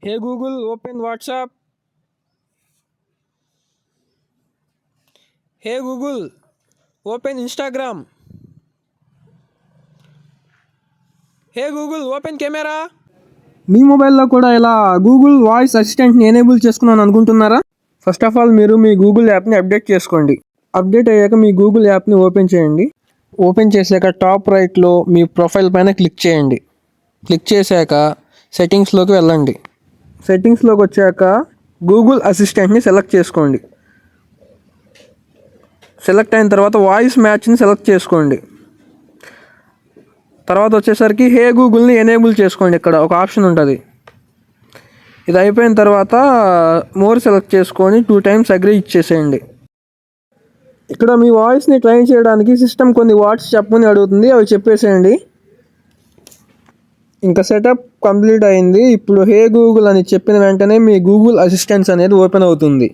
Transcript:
Hey Google, open WhatsApp. Hey Google, open Instagram. Hey Google, open camera. మీ మొబైల్లో కూడా ఇలా Google voice అసిస్టెంట్ని enable చేసుకున్నాను అనుకుంటున్నారా? ఫస్ట్ ఆఫ్ ఆల్ మీరు మీ గూగుల్ యాప్ని అప్డేట్ చేసుకోండి. అప్డేట్ అయ్యాక మీ గూగుల్ యాప్ని ఓపెన్ చేయండి. ఓపెన్ చేశాక టాప్ రైట్లో మీ ప్రొఫైల్ పైన క్లిక్ చేయండి. క్లిక్ చేశాక సెట్టింగ్స్లోకి వెళ్ళండి. సెట్టింగ్స్లోకి వచ్చాక గూగుల్ అసిస్టెంట్ని సెలెక్ట్ చేసుకోండి. సెలెక్ట్ అయిన తర్వాత వాయిస్ మ్యాచ్ని సెలెక్ట్ చేసుకోండి. తర్వాత వచ్చేసరికి హే గూగుల్ని ఎనేబుల్ చేసుకోండి. ఇక్కడ ఒక ఆప్షన్ ఉంటుంది. ఇది అయిపోయిన తర్వాత మోర్ సెలెక్ట్ చేసుకొని 2 times అగ్రీ ఇచ్చేసేయండి. ఇక్కడ మీ వాయిస్ని ట్రైన్ చేయడానికి సిస్టమ్ కొన్ని వాట్స్ చెప్పమని అడుగుతుంది, అవి చెప్పేసేయండి. ఇంకా సెటప్ కంప్లీట్ అయింది. ఇప్పుడు హే గూగుల్ అని చెప్పిన వెంటనే మీ గూగుల్ అసిస్టెంట్స్ అనేది ఓపెన్ అవుతుంది.